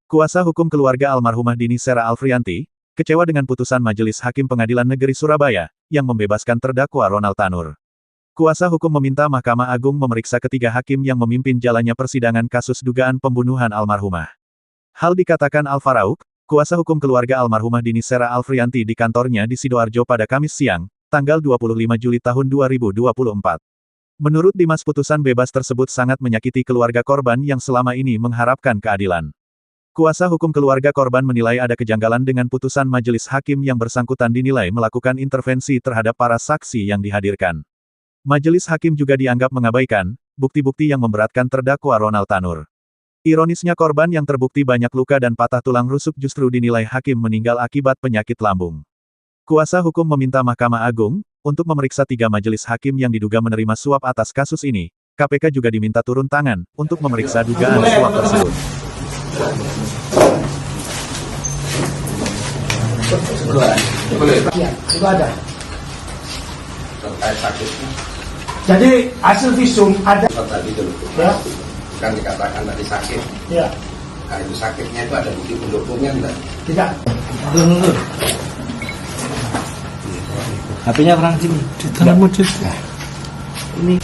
Kuasa hukum keluarga almarhumah Dini Sera Alfrianti, kecewa dengan putusan Majelis Hakim Pengadilan Negeri Surabaya, yang membebaskan terdakwa Ronald Tanur. Kuasa hukum meminta Mahkamah Agung memeriksa ketiga hakim yang memimpin jalannya persidangan kasus dugaan pembunuhan almarhumah. Hal dikatakan Al Farauk, kuasa hukum keluarga almarhumah Dini Sera Alfrianti di kantornya di Sidoarjo pada Kamis siang, tanggal 25 Juli tahun 2024. Menurut Dimas, putusan bebas tersebut sangat menyakiti keluarga korban yang selama ini mengharapkan keadilan. Kuasa hukum keluarga korban menilai ada kejanggalan dengan putusan majelis hakim yang bersangkutan dinilai melakukan intervensi terhadap para saksi yang dihadirkan. Majelis hakim juga dianggap mengabaikan bukti-bukti yang memberatkan terdakwa Ronald Tanur. Ironisnya korban yang terbukti banyak luka dan patah tulang rusuk justru dinilai hakim meninggal akibat penyakit lambung. Kuasa hukum meminta Mahkamah Agung untuk memeriksa 3 majelis hakim yang diduga menerima suap atas kasus ini. KPK juga diminta turun tangan untuk memeriksa dugaan suap tersebut. Iya, itu ada. Terkait sakitnya. Jadi hasil visum ada. Tadi dulu. Ya. Kan dikatakan tadi sakit. Ya. Nah, itu sakitnya itu ada bukti pendukungnya enggak? Tidak. Mundur. HP-nya orang sini. Di tangan modus. Ini.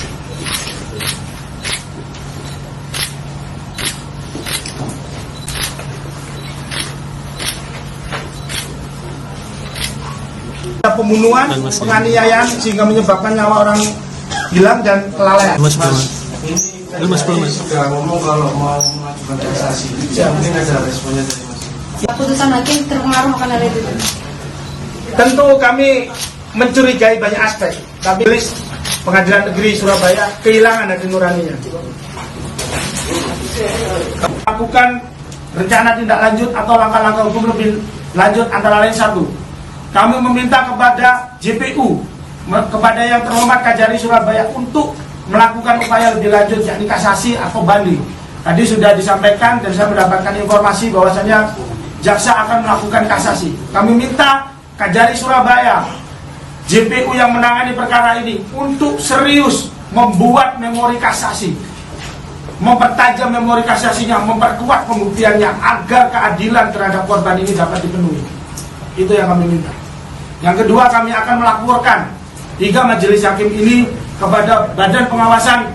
Pembunuhan, penganiayaan sehingga menyebabkan nyawa orang hilang dan kelalaian. Mas. Sudah ngomong kalau mau mengajukan kasasi. Ya, mungkin ada responnya dari Mas. Putusan hakim terpengaruh akan hal itu. Tentu kami mencurigai banyak aspek. Tapi Pengadilan Negeri Surabaya kehilangan hati nuraninya. Lakukan rencana tindak lanjut atau langkah-langkah hukum lebih lanjut antara lain satu. Kami meminta kepada JPU, kepada yang terhormat Kajari Surabaya untuk melakukan upaya lebih lanjut, yakni kasasi atau banding. Tadi sudah disampaikan dan saya mendapatkan informasi bahwasanya jaksa akan melakukan kasasi. Kami minta Kajari Surabaya, JPU yang menangani perkara ini untuk serius membuat memori kasasi, mempertajam memori kasasinya, memperkuat pembuktiannya agar keadilan terhadap korban ini dapat dipenuhi. Itu yang kami minta. Yang kedua, kami akan melaporkan 3 majelis hakim ini kepada Badan Pengawasan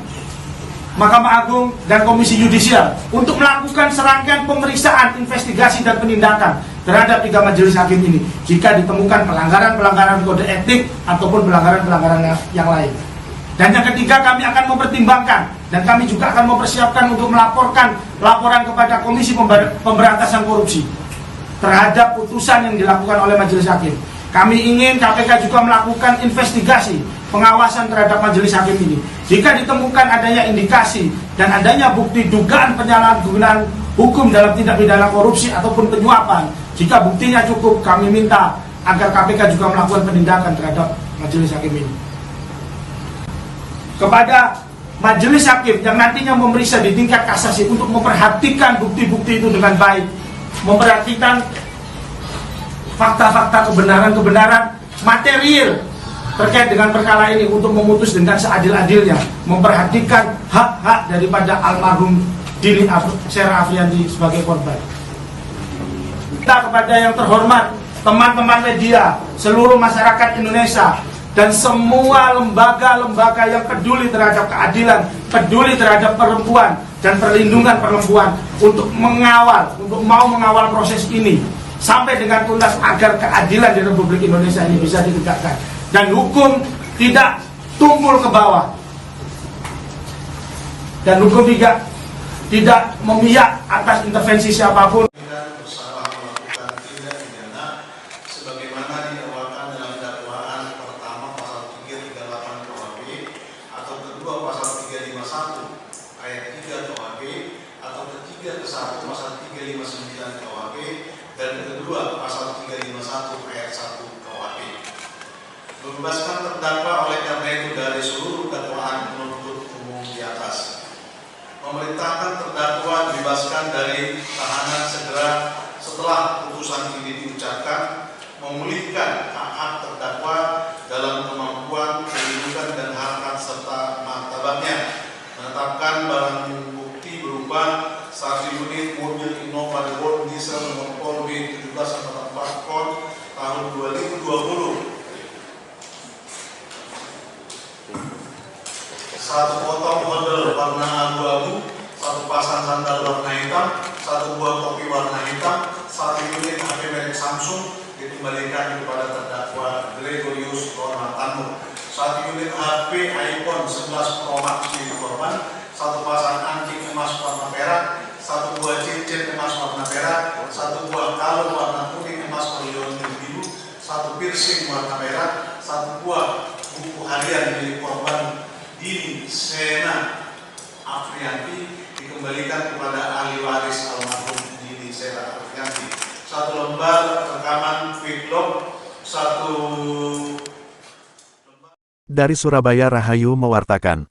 Mahkamah Agung dan Komisi Yudisial untuk melakukan serangkaian pemeriksaan, investigasi dan penindakan terhadap 3 majelis hakim ini jika ditemukan pelanggaran-pelanggaran kode etik ataupun pelanggaran-pelanggaran yang lain. Dan yang ketiga, kami akan mempertimbangkan dan kami juga akan mempersiapkan untuk melaporkan laporan kepada Komisi Pemberantasan Korupsi terhadap putusan yang dilakukan oleh majelis hakim. Kami ingin KPK juga melakukan investigasi pengawasan terhadap majelis hakim ini. Jika ditemukan adanya indikasi dan adanya bukti dugaan penyalahgunaan hukum dalam tindak pidana korupsi ataupun penyuapan, jika buktinya cukup, kami minta agar KPK juga melakukan penindakan terhadap majelis hakim ini. Kepada majelis hakim yang nantinya memeriksa di tingkat kasasi untuk memperhatikan bukti-bukti itu dengan baik, memperhatikan fakta-fakta kebenaran-kebenaran material terkait dengan perkara ini untuk memutus dengan seadil-adilnya, memperhatikan hak-hak daripada almarhum Dini Sera Alfrianti sebagai korban. Kita kepada yang terhormat, teman-teman media, seluruh masyarakat Indonesia, dan semua lembaga-lembaga yang peduli terhadap keadilan, peduli terhadap perempuan dan perlindungan perempuan untuk mau mengawal proses ini sampai dengan tuntas agar keadilan di Republik Indonesia ini bisa ditegakkan dan hukum tidak tumpul ke bawah dan hukum tidak memihak atas intervensi siapapun. Bersalah melakukan tindak pidana sebagaimana didakwakan dalam dakwaan pertama pasal 338 KUHP atau kedua pasal 351 ayat 3 KUHP atau ketiga ke 1 pasal 359 KUHP dan kedua pasal 351 ayat 1 KUHP. Membebaskan terdakwa oleh karena itu dari seluruh dakwaan penuntut umum di atas. Memerintahkan terdakwa dibebaskan dari tahanan segera setelah putusan ini diucapkan, memulihkan hak-hak terdakwa dalam kemampuan, kedudukan dan hak-hak serta martabatnya, menetapkan barang bukti berupa 1 unit mobil Innova Revolt Satu potong model warna abu-abu, satu pasang sandal warna hitam, satu buah topi warna hitam, satu unit HP merek Samsung dikembalikan kepada terdakwa Gregorius Ronaltanur. Satu unit HP iPhone 11 Pro Max milik korban, satu pasang anting emas warna perak, satu buah cincin emas warna perak, satu buah kalung warna kuning emas berliontin biru, satu piercing warna perak, satu buah buku harian milik korban Dini Sena Afrianti dikembalikan kepada ahli waris almarhum Dini Sena Afrianti. Satu lembar rekaman quick log, satu. Dari Surabaya Rahayu mewartakan.